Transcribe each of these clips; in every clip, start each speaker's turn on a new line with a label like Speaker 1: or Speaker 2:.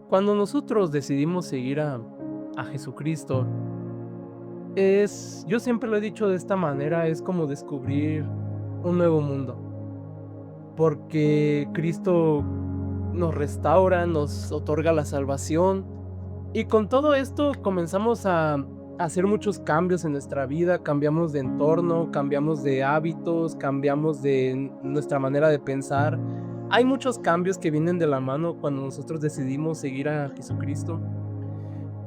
Speaker 1: Cuando nosotros decidimos seguir a Jesucristo, yo siempre lo he dicho de esta manera, es como descubrir un nuevo mundo, porque Cristo nos restaura, nos otorga la salvación, y con todo esto comenzamos a hacer muchos cambios en nuestra vida, cambiamos de entorno, cambiamos de hábitos, cambiamos de nuestra manera de pensar. Hay muchos cambios que vienen de la mano cuando nosotros decidimos seguir a Jesucristo.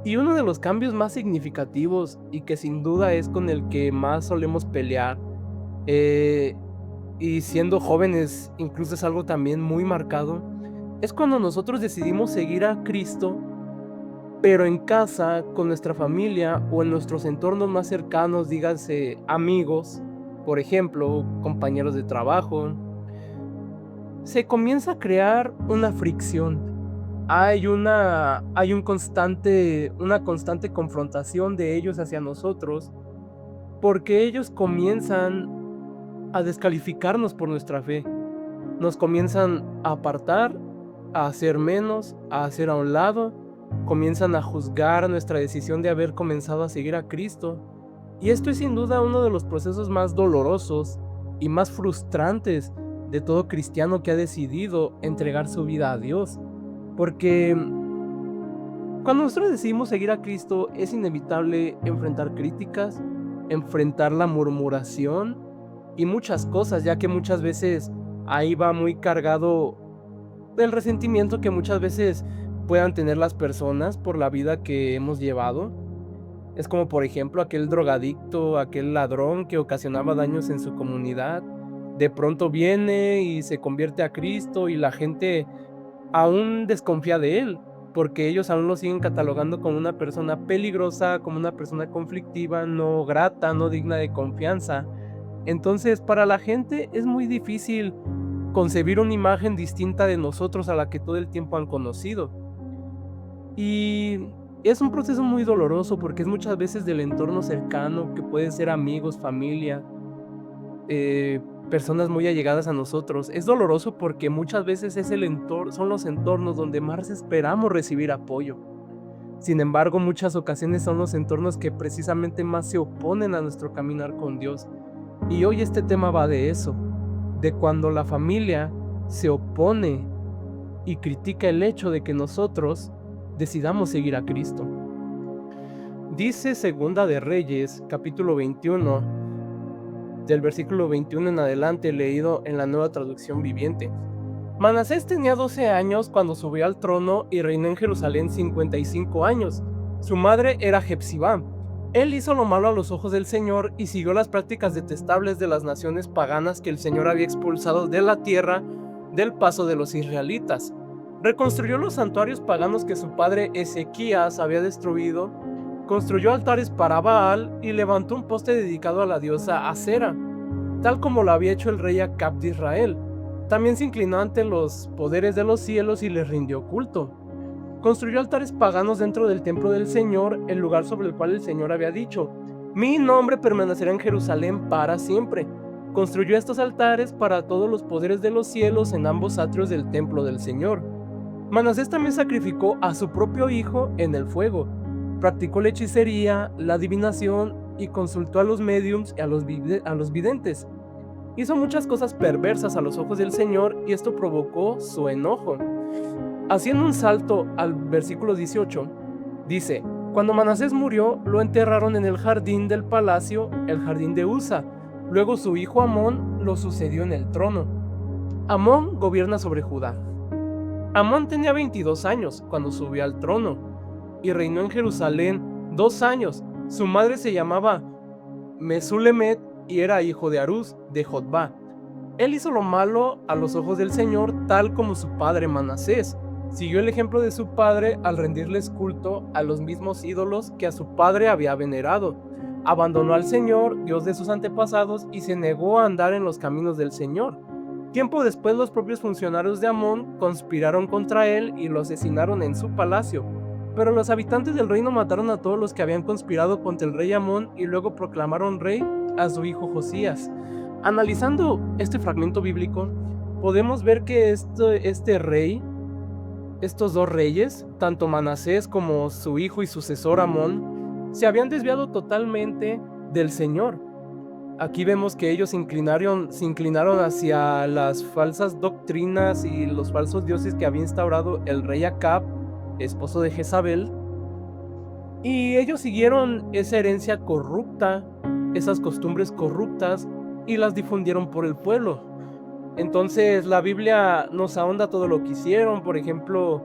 Speaker 1: Y uno de los cambios más significativos y que sin duda es con el que más solemos pelear, eh, y siendo jóvenes incluso es algo también muy marcado, es cuando nosotros decidimos seguir a Cristo, pero en casa, con nuestra familia o en nuestros entornos más cercanos, díganse amigos, por ejemplo, compañeros de trabajo, se comienza a crear una fricción. Una constante confrontación de ellos hacia nosotros, porque ellos comienzan a descalificarnos por nuestra fe. Nos comienzan a apartar, a hacer menos, a hacer a un lado, comienzan a juzgar nuestra decisión de haber comenzado a seguir a Cristo. Y esto es sin duda uno de los procesos más dolorosos y más frustrantes de todo cristiano que ha decidido entregar su vida a Dios. Porque cuando nosotros decidimos seguir a Cristo es inevitable enfrentar críticas, enfrentar la murmuración y muchas cosas, ya que muchas veces ahí va muy cargado el resentimiento que muchas veces puedan tener las personas por la vida que hemos llevado. Es como por ejemplo aquel drogadicto, aquel ladrón que ocasionaba daños en su comunidad. De pronto viene y se convierte a Cristo y la gente aún desconfía de él, porque ellos aún lo siguen catalogando como una persona peligrosa, como una persona conflictiva, no grata, no digna de confianza. Entonces, para la gente es muy difícil concebir una imagen distinta de nosotros a la que todo el tiempo han conocido. Y es un proceso muy doloroso porque es muchas veces del entorno cercano, que pueden ser amigos, familia, eh, personas muy allegadas a nosotros. Es doloroso porque muchas veces son los entornos donde más esperamos recibir apoyo. Sin embargo, muchas ocasiones son los entornos que precisamente más se oponen a nuestro caminar con Dios. Y hoy este tema va de eso, de cuando la familia se opone y critica el hecho de que nosotros decidamos seguir a Cristo. Dice Segunda de Reyes, capítulo 21, del versículo 21 en adelante, leído en la Nueva Traducción Viviente. Manasés tenía 12 años cuando subió al trono y reinó en Jerusalén 55 años. Su madre era Jepsibá. Él hizo lo malo a los ojos del Señor y siguió las prácticas detestables de las naciones paganas que el Señor había expulsado de la tierra del paso de los israelitas. Reconstruyó los santuarios paganos que su padre Ezequías había destruido, construyó altares para Baal y levantó un poste dedicado a la diosa Acera, tal como lo había hecho el rey Acab de Israel. También se inclinó ante los poderes de los cielos y les rindió culto. Construyó altares paganos dentro del templo del Señor, el lugar sobre el cual el Señor había dicho: mi nombre permanecerá en Jerusalén para siempre. Construyó estos altares para todos los poderes de los cielos en ambos atrios del templo del Señor. Manasés también sacrificó a su propio hijo en el fuego. Practicó la hechicería, la adivinación y consultó a los médiums y a los videntes. Hizo muchas cosas perversas a los ojos del Señor y esto provocó su enojo. Haciendo un salto al versículo 18, dice: cuando Manasés murió, lo enterraron en el jardín del palacio, el jardín de Usa. Luego su hijo Amón lo sucedió en el trono. Amón gobierna sobre Judá. Amón tenía 22 años cuando subió al trono y reinó en Jerusalén 2 años. Su madre se llamaba Mesulemet y era hijo de Arús de Jotbá. Él hizo lo malo a los ojos del Señor, tal como su padre Manasés. Siguió el ejemplo de su padre al rendirles culto a los mismos ídolos que a su padre había venerado. Abandonó al Señor, Dios de sus antepasados, y se negó a andar en los caminos del Señor. Tiempo después, los propios funcionarios de Amón conspiraron contra él y lo asesinaron en su palacio. Pero los habitantes del reino mataron a todos los que habían conspirado contra el rey Amón y luego proclamaron rey a su hijo Josías. Analizando este fragmento bíblico, podemos ver que este rey estos dos reyes, tanto Manasés como su hijo y sucesor Amón, se habían desviado totalmente del Señor. Aquí vemos que ellos se inclinaron hacia las falsas doctrinas y los falsos dioses que había instaurado el rey Acab, esposo de Jezabel, y ellos siguieron esa herencia corrupta, esas costumbres corruptas, y las difundieron por el pueblo. Entonces la Biblia nos ahonda todo lo que hicieron. Por ejemplo,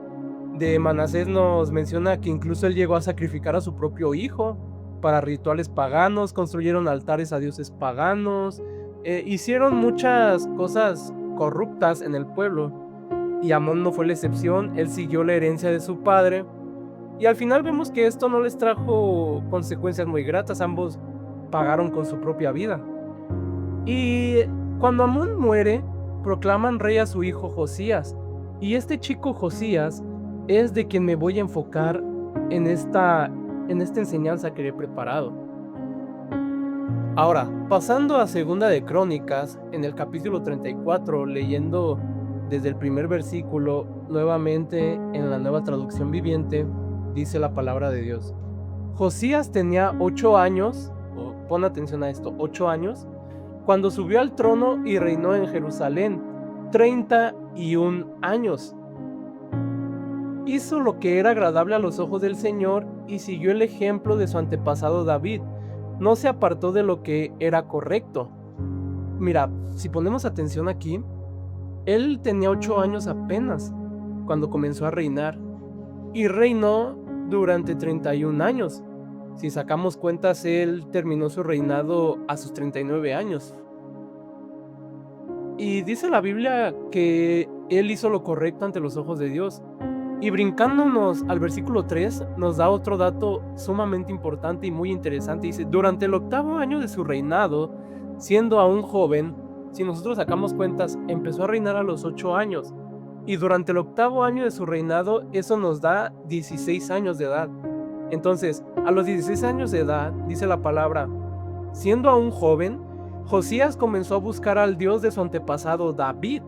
Speaker 1: de Manasés nos menciona que incluso él llegó a sacrificar a su propio hijo para rituales paganos, construyeron altares a dioses paganos, hicieron muchas cosas corruptas en el pueblo. Y Amón no fue la excepción, él siguió la herencia de su padre. Y al final vemos que esto no les trajo consecuencias muy gratas, ambos pagaron con su propia vida. Y cuando Amón muere, proclaman rey a su hijo Josías. Y este chico Josías es de quien me voy a enfocar en esta enseñanza que he preparado. Ahora, pasando a Segunda de Crónicas, en el capítulo 34, leyendo desde el primer versículo, nuevamente en la Nueva Traducción Viviente, dice la palabra de Dios. Josías tenía 8 años, pon atención a esto, 8 años, cuando subió al trono y reinó en Jerusalén, 31 años. Hizo lo que era agradable a los ojos del Señor y siguió el ejemplo de su antepasado David. No se apartó de lo que era correcto. Mira, si ponemos atención aquí, él tenía 8 años apenas cuando comenzó a reinar y reinó durante 31 años. Si sacamos cuentas, él terminó su reinado a sus 39 años. Y dice la Biblia que él hizo lo correcto ante los ojos de Dios. Y brincándonos al versículo 3, nos da otro dato sumamente importante y muy interesante. Dice, durante el 8º año de su reinado, siendo aún joven, si nosotros sacamos cuentas, empezó a reinar a los 8 años. Y durante el 8º año de su reinado, eso nos da 16 años de edad. Entonces, a los 16 años de edad, dice la palabra, siendo aún joven, Josías comenzó a buscar al Dios de su antepasado David.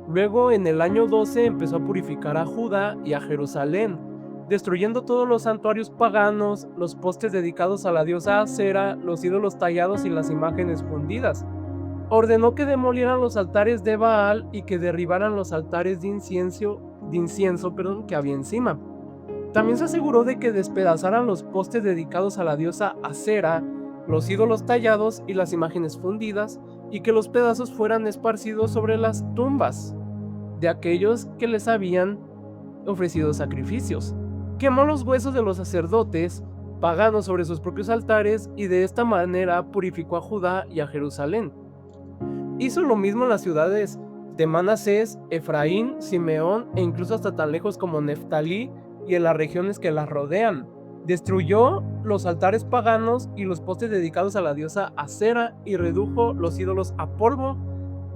Speaker 1: Luego, en el año 12, empezó a purificar a Judá y a Jerusalén, destruyendo todos los santuarios paganos, los postes dedicados a la diosa Acera, los ídolos tallados y las imágenes fundidas. Ordenó que demolieran los altares de Baal y que derribaran los altares de incienso que había encima. También se aseguró de que despedazaran los postes dedicados a la diosa Acera, los ídolos tallados y las imágenes fundidas, y que los pedazos fueran esparcidos sobre las tumbas de aquellos que les habían ofrecido sacrificios. Quemó los huesos de los sacerdotes paganos sobre sus propios altares y de esta manera purificó a Judá y a Jerusalén. Hizo lo mismo en las ciudades de Manasés, Efraín, Simeón e incluso hasta tan lejos como Neftalí y en las regiones que las rodean. Destruyó los altares paganos y los postes dedicados a la diosa Acera y redujo los ídolos a polvo.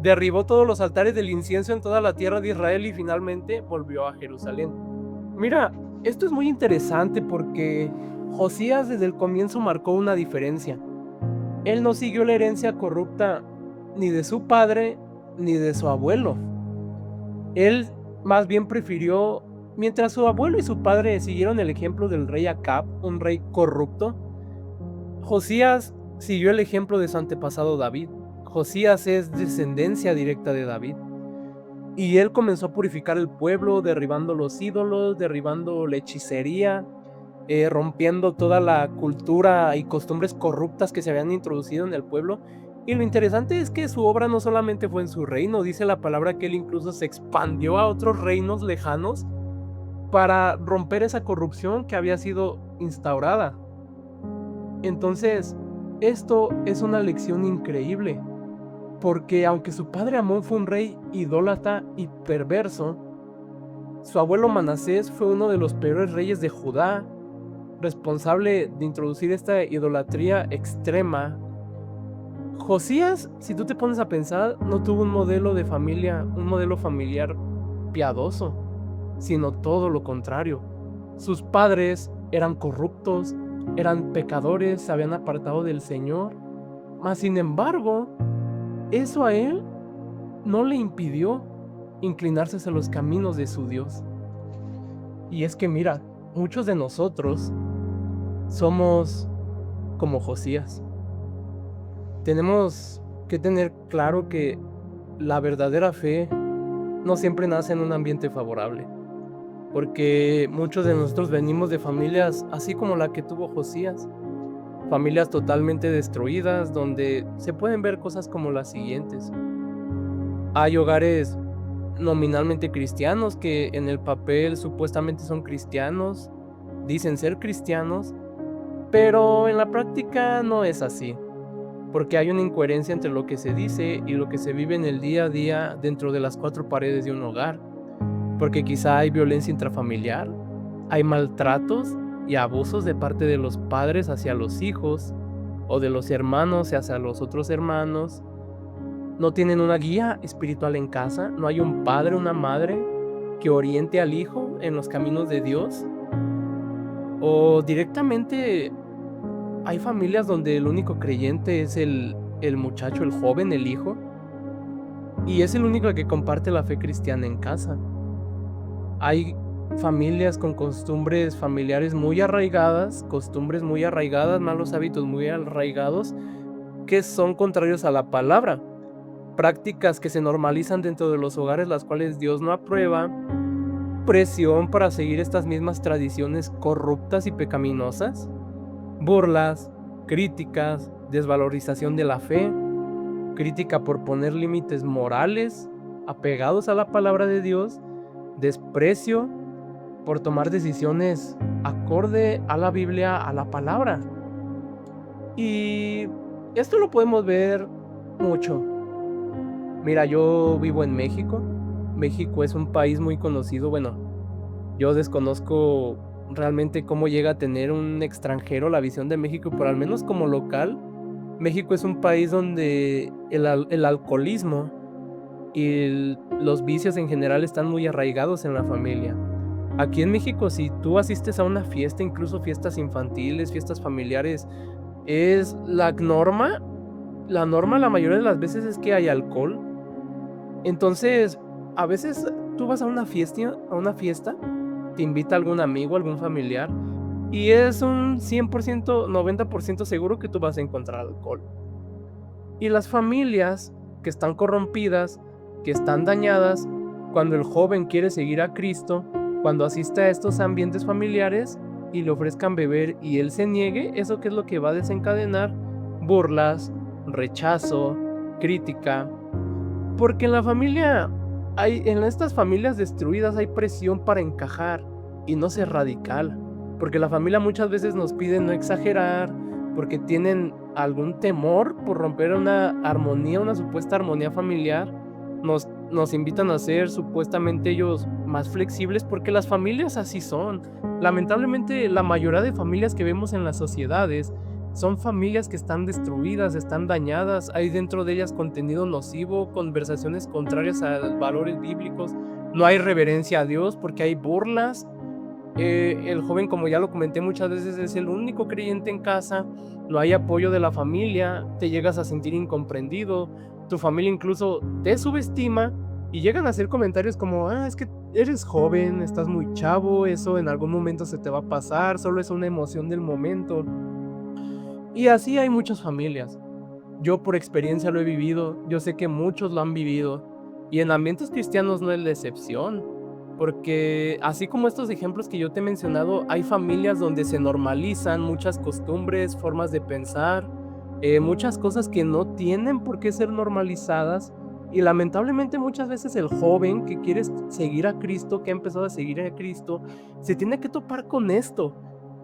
Speaker 1: Derribó todos los altares del incienso en toda la tierra de Israel y finalmente volvió a Jerusalén. Mira, esto es muy interesante porque Josías desde el comienzo marcó una diferencia. Él no siguió la herencia corrupta ni de su padre ni de su abuelo. Él más bien prefirió, mientras su abuelo y su padre siguieron el ejemplo del rey Acab, un rey corrupto, Josías siguió el ejemplo de su antepasado David. Josías es descendencia directa de David. Y él comenzó a purificar el pueblo, derribando los ídolos, derribando la hechicería, rompiendo toda la cultura y costumbres corruptas que se habían introducido en el pueblo. Y lo interesante es que su obra no solamente fue en su reino, dice la palabra que él incluso se expandió a otros reinos lejanos para romper esa corrupción que había sido instaurada. Entonces, esto es una lección increíble, porque aunque su padre Amón fue un rey idólatra y perverso, su abuelo Manasés fue uno de los peores reyes de Judá, responsable de introducir esta idolatría extrema. Josías, si tú te pones a pensar, no tuvo un modelo familiar piadoso, sino todo lo contrario. Sus padres eran corruptos, eran pecadores, se habían apartado del Señor, mas sin embargo, eso a él no le impidió inclinarse hacia los caminos de su Dios. Y es que mira, muchos de nosotros somos como Josías. Tenemos que tener claro que la verdadera fe no siempre nace en un ambiente favorable, porque muchos de nosotros venimos de familias así como la que tuvo Josías, familias totalmente destruidas, donde se pueden ver cosas como las siguientes. Hay hogares nominalmente cristianos que en el papel supuestamente son cristianos, dicen ser cristianos, pero en la práctica no es así, porque hay una incoherencia entre lo que se dice y lo que se vive en el día a día dentro de las cuatro paredes de un hogar, porque quizá hay violencia intrafamiliar, hay maltratos y abusos de parte de los padres hacia los hijos o de los hermanos hacia los otros hermanos. No tienen una guía espiritual en casa, no hay un padre, una madre que oriente al hijo en los caminos de Dios, o directamente hay familias donde el único creyente es el muchacho, el joven, el hijo, y es el único que comparte la fe cristiana en casa. Hay familias con costumbres familiares muy arraigadas, costumbres muy arraigadas, malos hábitos muy arraigados, que son contrarios a la palabra. Prácticas que se normalizan dentro de los hogares, las cuales Dios no aprueba, presión para seguir estas mismas tradiciones corruptas y pecaminosas, burlas, críticas, desvalorización de la fe, crítica por poner límites morales apegados a la palabra de Dios, desprecio por tomar decisiones acorde a la Biblia, a la palabra. Y esto lo podemos ver mucho. Mira, yo vivo en México. México es un país muy conocido. Bueno, yo desconozco realmente cómo llega a tener un extranjero la visión de México, pero al menos como local, México es un país donde el alcoholismo y los vicios en general están muy arraigados en la familia. Aquí en México, si tú asistes a una fiesta, incluso fiestas infantiles, fiestas familiares, es la norma la mayoría de las veces es que hay alcohol. Entonces, a veces tú vas a una fiesta, te invita algún amigo, algún familiar, y es un 100%, 90% seguro que tú vas a encontrar alcohol. Y las familias que están corrompidas, que están dañadas, cuando el joven quiere seguir a Cristo, cuando asiste a estos ambientes familiares y le ofrezcan beber y él se niegue, ¿eso qué es lo que va a desencadenar? Burlas, rechazo, crítica. Porque en estas familias destruidas hay presión para encajar y no ser radical. Porque la familia muchas veces nos pide no exagerar, porque tienen algún temor por romper una armonía, una supuesta armonía familiar. Nos invitan a ser supuestamente ellos más flexibles porque las familias así son. Lamentablemente, la mayoría de familias que vemos en las sociedades son familias que están destruidas, están dañadas, hay dentro de ellas contenido nocivo, conversaciones contrarias a valores bíblicos, no hay reverencia a Dios porque hay burlas. El joven, como ya lo comenté muchas veces, es el único creyente en casa, no hay apoyo de la familia, te llegas a sentir incomprendido, tu familia incluso te subestima y llegan a hacer comentarios como, es que eres joven, estás muy chavo, eso en algún momento se te va a pasar, solo es una emoción del momento. Y así hay muchas familias. Yo por experiencia lo he vivido, yo sé que muchos lo han vivido, y en ambientes cristianos no es la excepción, porque así como estos ejemplos que yo te he mencionado, hay familias donde se normalizan muchas costumbres, formas de pensar, muchas cosas que no tienen por qué ser normalizadas, y lamentablemente muchas veces el joven que quiere seguir a Cristo, que ha empezado a seguir a Cristo, se tiene que topar con esto,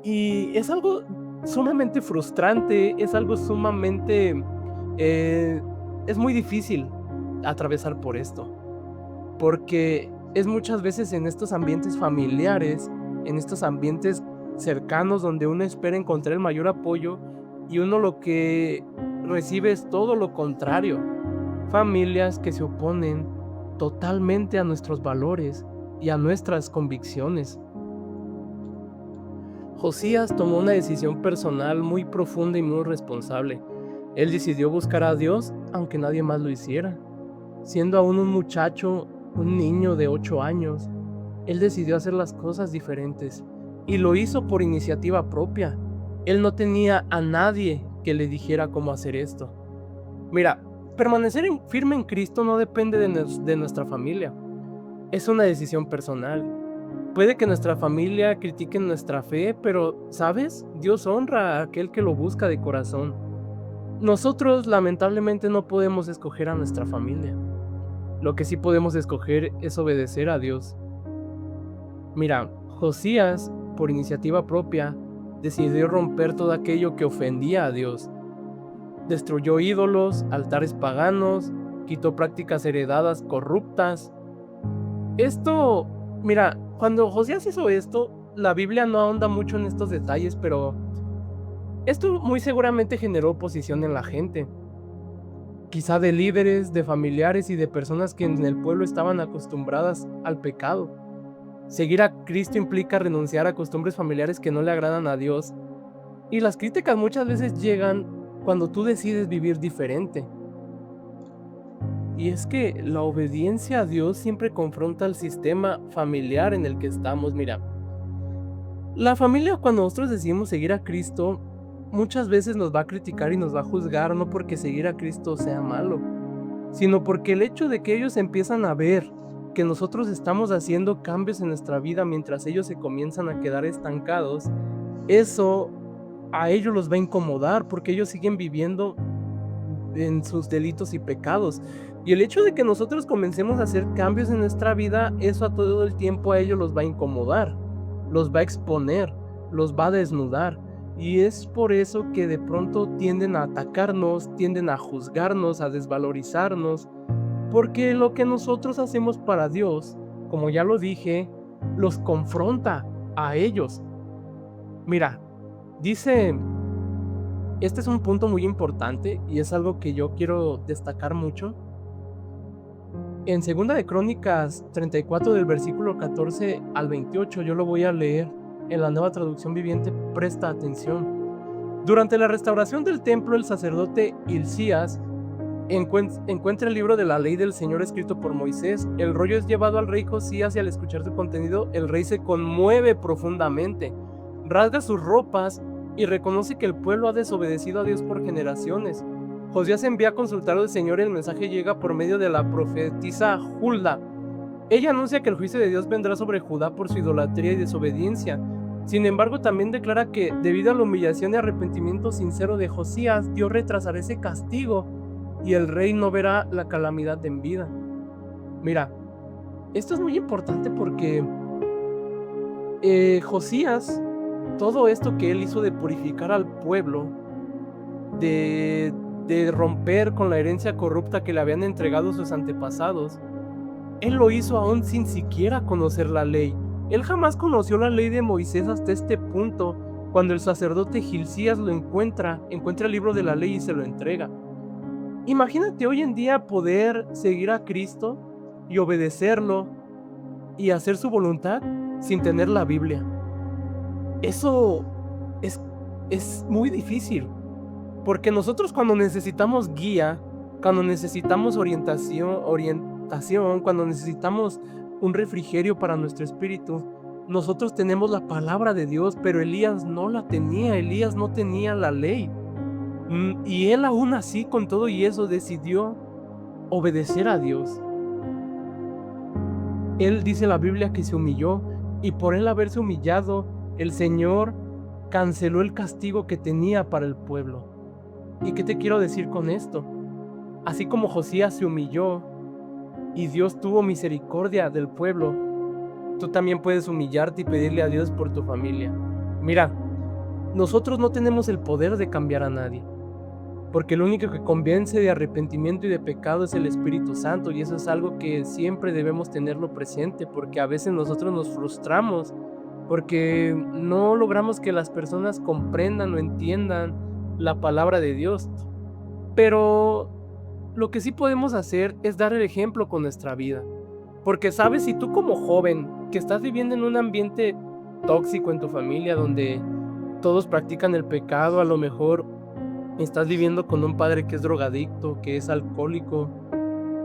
Speaker 1: y es algo sumamente frustrante, es algo sumamente eh, es muy difícil atravesar por esto, porque es muchas veces en estos ambientes familiares, en estos ambientes cercanos donde uno espera encontrar el mayor apoyo y uno lo que recibe es todo lo contrario. Familias que se oponen totalmente a nuestros valores y a nuestras convicciones. Josías tomó una decisión personal muy profunda y muy responsable. Él decidió buscar a Dios aunque nadie más lo hiciera, siendo aún un muchacho, un niño de 8 años. Él decidió hacer las cosas diferentes y lo hizo por iniciativa propia. Él no tenía a nadie que le dijera cómo hacer esto. Mira, permanecer firme en Cristo no depende de nuestra familia. Es una decisión personal. Puede que nuestra familia critique nuestra fe, pero, ¿sabes? Dios honra a aquel que lo busca de corazón. Nosotros, lamentablemente, no podemos escoger a nuestra familia. Lo que sí podemos escoger es obedecer a Dios. Mira, Josías, por iniciativa propia, decidió romper todo aquello que ofendía a Dios. Destruyó ídolos, altares paganos, quitó prácticas heredadas corruptas. Esto, mira, cuando Josías hizo esto, la Biblia no ahonda mucho en estos detalles, pero esto muy seguramente generó oposición en la gente. Quizá de líderes, de familiares y de personas que en el pueblo estaban acostumbradas al pecado. Seguir a Cristo implica renunciar a costumbres familiares que no le agradan a Dios. Y las críticas muchas veces llegan cuando tú decides vivir diferente. Y es que la obediencia a Dios siempre confronta al sistema familiar en el que estamos. Mira, la familia, cuando nosotros decidimos seguir a Cristo, muchas veces nos va a criticar y nos va a juzgar, no porque seguir a Cristo sea malo, sino porque el hecho de que ellos empiezan a ver que nosotros estamos haciendo cambios en nuestra vida mientras ellos se comienzan a quedar estancados, eso a ellos los va a incomodar porque ellos siguen viviendo en sus delitos y pecados. Y el hecho de que nosotros comencemos a hacer cambios en nuestra vida, eso a todo el tiempo a ellos los va a incomodar, los va a exponer, los va a desnudar. Y es por eso que de pronto tienden a atacarnos, tienden a juzgarnos, a desvalorizarnos, porque lo que nosotros hacemos para Dios, como ya lo dije, los confronta a ellos. Mira, dice, este es un punto muy importante y es algo que yo quiero destacar mucho. En Segunda de Crónicas 34 del versículo 14 al 28, yo lo voy a leer en la Nueva Traducción Viviente, presta atención. Durante la restauración del templo, el sacerdote Hilcías encuentra el libro de la ley del Señor escrito por Moisés. El rollo es llevado al rey Josías y al escuchar su contenido, el rey se conmueve profundamente, rasga sus ropas y reconoce que el pueblo ha desobedecido a Dios por generaciones. Josías envía a consultar al Señor y el mensaje llega por medio de la profetisa Hulda. Ella anuncia que el juicio de Dios vendrá sobre Judá por su idolatría y desobediencia. Sin embargo, también declara que, debido a la humillación y arrepentimiento sincero de Josías, Dios retrasará ese castigo y el rey no verá la calamidad en vida. Mira, esto es muy importante porque Josías, todo esto que él hizo de purificar al pueblo, de romper con la herencia corrupta que le habían entregado sus antepasados, él lo hizo aún sin siquiera conocer la ley. Él jamás conoció la ley de Moisés hasta este punto, cuando el sacerdote Hilcías lo encuentra el libro de la ley y se lo entrega. Imagínate hoy en día poder seguir a Cristo y obedecerlo y hacer su voluntad sin tener la Biblia. Eso es muy difícil, porque nosotros cuando necesitamos guía, cuando necesitamos orientación, cuando necesitamos un refrigerio para nuestro espíritu, nosotros tenemos la palabra de Dios, pero Elías no la tenía, Elías no tenía la ley. Y él aún así, con todo y eso, decidió obedecer a Dios. Él dice la Biblia que se humilló, y por él haberse humillado, el Señor canceló el castigo que tenía para el pueblo. ¿Y qué te quiero decir con esto? Así como Josías se humilló y Dios tuvo misericordia del pueblo, tú también puedes humillarte y pedirle a Dios por tu familia. Mira, nosotros no tenemos el poder de cambiar a nadie, porque el único que convence de arrepentimiento y de pecado es el Espíritu Santo, y eso es algo que siempre debemos tenerlo presente, porque a veces nosotros nos frustramos porque no logramos que las personas comprendan o entiendan la palabra de Dios. Pero lo que sí podemos hacer es dar el ejemplo con nuestra vida. Porque sabes, si tú como joven que estás viviendo en un ambiente tóxico en tu familia donde todos practican el pecado, a lo mejor estás viviendo con un padre que es drogadicto, que es alcohólico,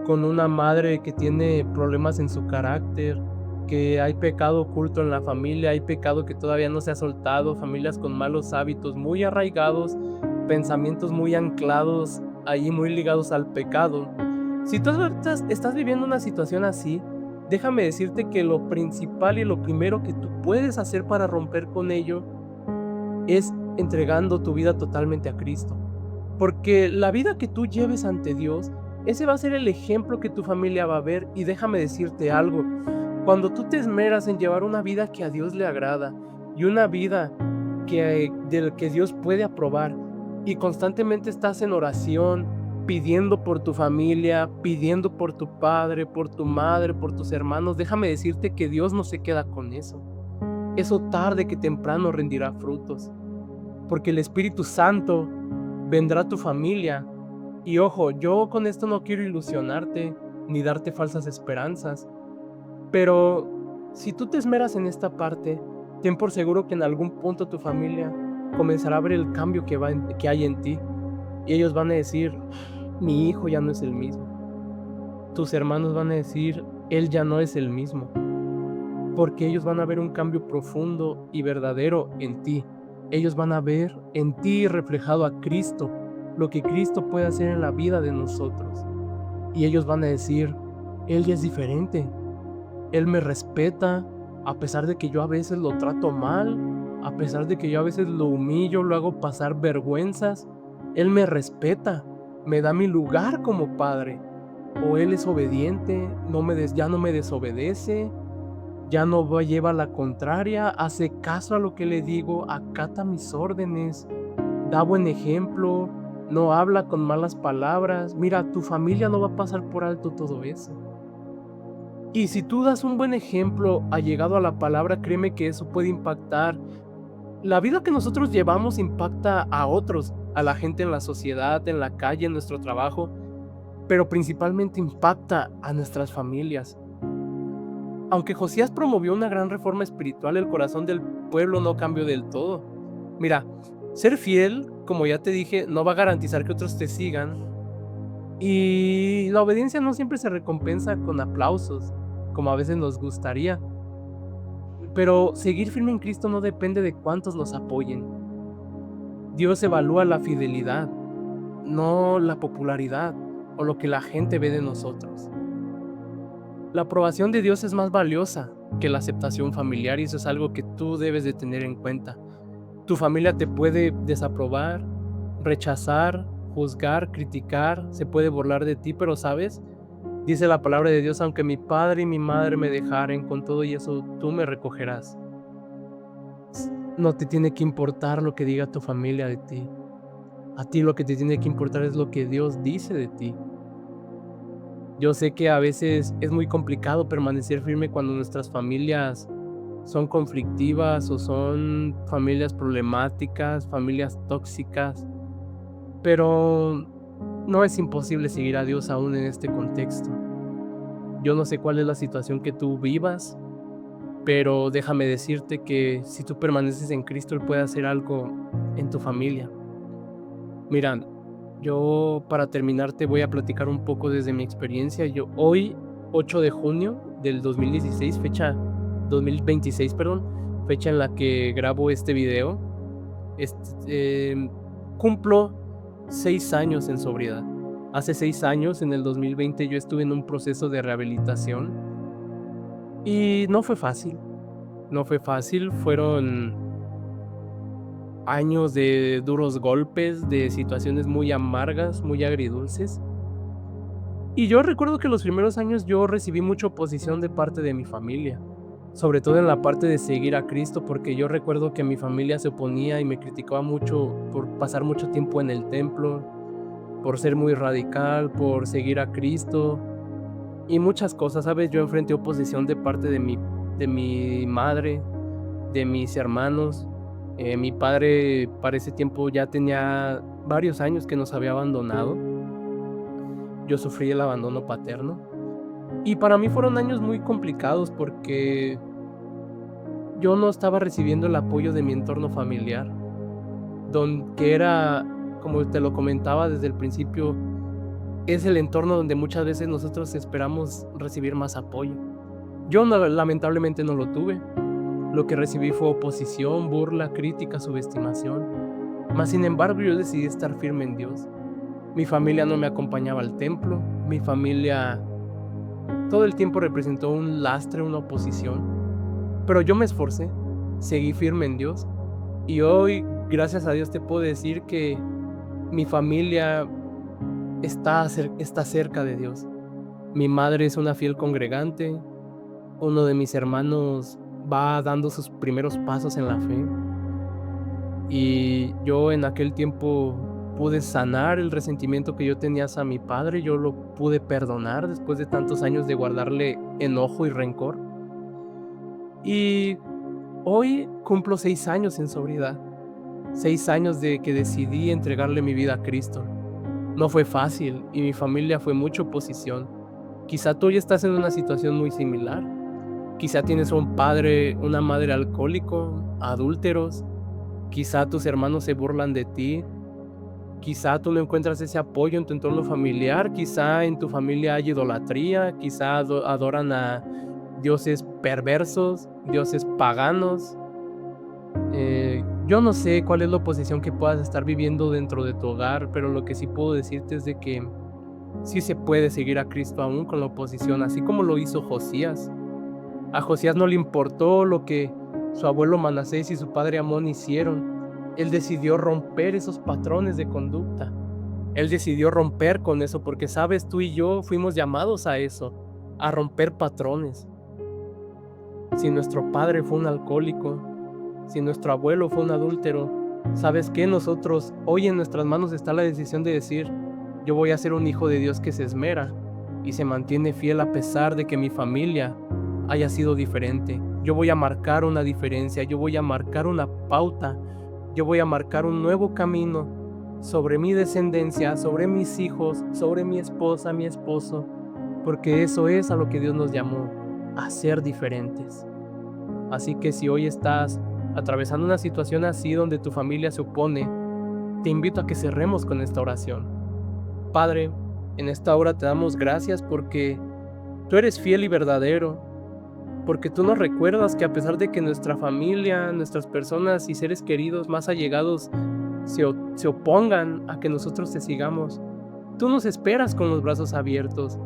Speaker 1: con una madre que tiene problemas en su carácter, porque hay pecado oculto en la familia, hay pecado que todavía no se ha soltado, familias con malos hábitos muy arraigados, pensamientos muy anclados ahí, muy ligados al pecado. Si tú estás viviendo una situación así, déjame decirte que lo principal y lo primero que tú puedes hacer para romper con ello es entregando tu vida totalmente a Cristo. Porque la vida que tú lleves ante Dios, ese va a ser el ejemplo que tu familia va a ver. Y déjame decirte algo, cuando tú te esmeras en llevar una vida que a Dios le agrada y una vida del que Dios puede aprobar y constantemente estás en oración, pidiendo por tu familia, pidiendo por tu padre, por tu madre, por tus hermanos, déjame decirte que Dios no se queda con eso. Eso tarde que temprano rendirá frutos, porque el Espíritu Santo vendrá a tu familia. Y ojo, yo con esto no quiero ilusionarte ni darte falsas esperanzas, pero si tú te esmeras en esta parte, ten por seguro que en algún punto tu familia comenzará a ver el cambio que hay en ti, y ellos van a decir: mi hijo ya no es el mismo. Tus hermanos van a decir: él ya no es el mismo, porque ellos van a ver un cambio profundo y verdadero en ti. Ellos van a ver en ti reflejado a Cristo, lo que Cristo puede hacer en la vida de nosotros. Y ellos van a decir: él ya es diferente, él me respeta, a pesar de que yo a veces lo trato mal, a pesar de que yo a veces lo humillo, lo hago pasar vergüenzas, él me respeta, me da mi lugar como padre. O él es obediente, ya no me desobedece, ya no lleva la contraria, hace caso a lo que le digo, acata mis órdenes, da buen ejemplo, no habla con malas palabras. Mira, tu familia no va a pasar por alto todo eso. Y si tú das un buen ejemplo allegado a la palabra, créeme que eso puede impactar. La vida que nosotros llevamos impacta a otros, a la gente en la sociedad, en la calle, en nuestro trabajo, pero principalmente impacta a nuestras familias. Aunque Josías promovió una gran reforma espiritual, el corazón del pueblo no cambió del todo. Mira, ser fiel, como ya te dije, no va a garantizar que otros te sigan. Y la obediencia no siempre se recompensa con aplausos, como a veces nos gustaría. Pero seguir firme en Cristo no depende de cuántos nos apoyen. Dios evalúa la fidelidad, no la popularidad o lo que la gente ve de nosotros. La aprobación de Dios es más valiosa que la aceptación familiar, y eso es algo que tú debes de tener en cuenta. Tu familia te puede desaprobar, rechazar, juzgar, criticar, se puede burlar de ti, pero ¿sabes? Dice la palabra de Dios: aunque mi padre y mi madre me dejaren, con todo y eso tú me recogerás. No te tiene que importar lo que diga tu familia de ti. A ti lo que te tiene que importar es lo que Dios dice de ti. Yo sé que a veces es muy complicado permanecer firme cuando nuestras familias son conflictivas o son familias problemáticas, familias tóxicas, pero no es imposible seguir a Dios aún en este contexto. Yo no sé cuál es la situación que tú vivas, pero déjame decirte que si tú permaneces en Cristo, Él puede hacer algo en tu familia. Mira, yo para terminar te voy a platicar un poco desde mi experiencia. Yo hoy, 8 de junio del 2016, 2026, perdón, fecha en la que grabo este video, cumplo 6 años en sobriedad. Hace 6 años, en el 2020, yo estuve en un proceso de rehabilitación y no fue fácil, no fue fácil, fueron años de duros golpes, de situaciones muy amargas, muy agridulces. Y yo recuerdo que los primeros años yo recibí mucha oposición de parte de mi familia, sobre todo en la parte de seguir a Cristo, porque yo recuerdo que mi familia se oponía y me criticaba mucho por pasar mucho tiempo en el templo, por ser muy radical, por seguir a Cristo y muchas cosas, ¿sabes? Yo enfrenté oposición de parte de mi madre, de mis hermanos. Mi padre para ese tiempo ya tenía varios años que nos había abandonado. Yo sufrí el abandono paterno. Y para mí fueron años muy complicados porque yo no estaba recibiendo el apoyo de mi entorno familiar, que era, como te lo comentaba desde el principio, es el entorno donde muchas veces nosotros esperamos recibir más apoyo. Yo lamentablemente no lo tuve. Lo que recibí fue oposición, burla, crítica, subestimación. Mas sin embargo yo decidí estar firme en Dios. Mi familia no me acompañaba al templo, mi familia todo el tiempo representó un lastre, una oposición, pero yo me esforcé, seguí firme en Dios y hoy, gracias a Dios, te puedo decir que mi familia está cerca de Dios. Mi madre es una fiel congregante, uno de mis hermanos va dando sus primeros pasos en la fe y yo en aquel tiempo pude sanar el resentimiento que yo tenía hacia mi padre, yo lo pude perdonar después de tantos años de guardarle enojo y rencor. Y hoy cumplo 6 años en sobriedad, 6 años de que decidí entregarle mi vida a Cristo. No fue fácil y mi familia fue mucha oposición. Quizá tú ya estás en una situación muy similar. Quizá tienes un padre, una madre alcohólico, adúlteros. Quizá tus hermanos se burlan de ti. Quizá tú no encuentras ese apoyo en tu entorno familiar. Quizá en tu familia hay idolatría. Quizá adoran a dioses perversos, dioses paganos. Yo no sé cuál es la oposición que puedas estar viviendo dentro de tu hogar, pero lo que sí puedo decirte es de que sí se puede seguir a Cristo aún con la oposición, así como lo hizo Josías. A Josías no le importó lo que su abuelo Manasés y su padre Amón hicieron. Él decidió romper esos patrones de conducta. Él decidió romper con eso porque, sabes, tú y yo fuimos llamados a eso, a romper patrones. Si nuestro padre fue un alcohólico, si nuestro abuelo fue un adúltero, ¿sabes qué? Nosotros, hoy en nuestras manos está la decisión de decir, yo voy a ser un hijo de Dios que se esmera y se mantiene fiel a pesar de que mi familia haya sido diferente. Yo voy a marcar una diferencia, yo voy a marcar una pauta, yo voy a marcar un nuevo camino sobre mi descendencia, sobre mis hijos, sobre mi esposa, mi esposo, porque eso es a lo que Dios nos llamó, a ser diferentes. Así que si hoy estás atravesando una situación así donde tu familia se opone, te invito a que cerremos con esta oración. Padre, en esta hora te damos gracias porque tú eres fiel y verdadero, porque tú nos recuerdas que a pesar de que nuestra familia, nuestras personas y seres queridos más allegados se opongan a que nosotros te sigamos, tú nos esperas con los brazos abiertos,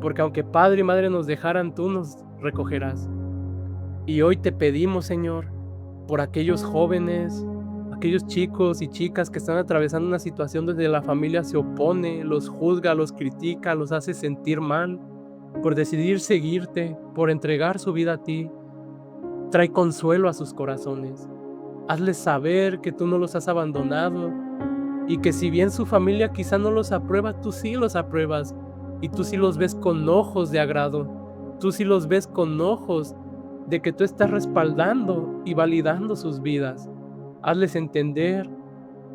Speaker 1: porque aunque padre y madre nos dejaran, tú nos recogerás. Y hoy te pedimos, Señor, por aquellos jóvenes, aquellos chicos y chicas que están atravesando una situación donde la familia se opone, los juzga, los critica, los hace sentir mal, por decidir seguirte, por entregar su vida a ti. Trae consuelo a sus corazones. Hazles saber que tú no los has abandonado y que si bien su familia quizá no los aprueba, tú sí los apruebas y tú sí los ves con ojos de agrado. Tú sí los ves con ojos de que tú estás respaldando y validando sus vidas. Hazles entender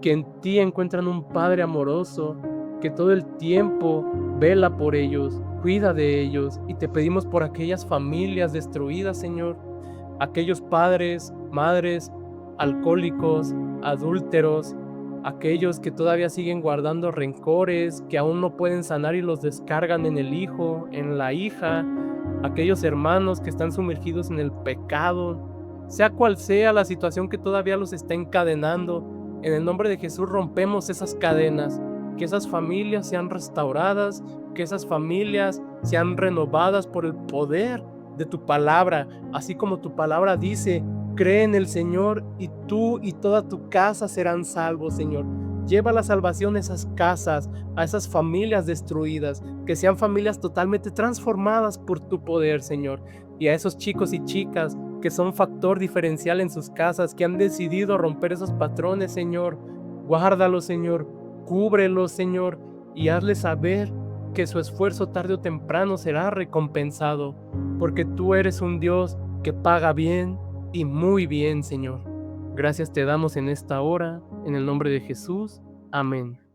Speaker 1: que en ti encuentran un Padre amoroso, que todo el tiempo vela por ellos, cuida de ellos, y te pedimos por aquellas familias destruidas, Señor, aquellos padres, madres, alcohólicos, adúlteros, aquellos que todavía siguen guardando rencores, que aún no pueden sanar y los descargan en el hijo, en la hija, aquellos hermanos que están sumergidos en el pecado, sea cual sea la situación que todavía los está encadenando. En el nombre de Jesús rompemos esas cadenas, que esas familias sean restauradas, que esas familias sean renovadas por el poder de tu palabra, así como tu palabra dice, cree en el Señor y tú y toda tu casa serán salvos, Señor. Lleva la salvación a esas casas, a esas familias destruidas, que sean familias totalmente transformadas por tu poder, Señor. Y a esos chicos y chicas que son factor diferencial en sus casas, que han decidido romper esos patrones, Señor. Guárdalos, Señor. Cúbrelos, Señor, y hazles saber que su esfuerzo tarde o temprano será recompensado, porque tú eres un Dios que paga bien y muy bien, Señor. Gracias te damos en esta hora, en el nombre de Jesús. Amén.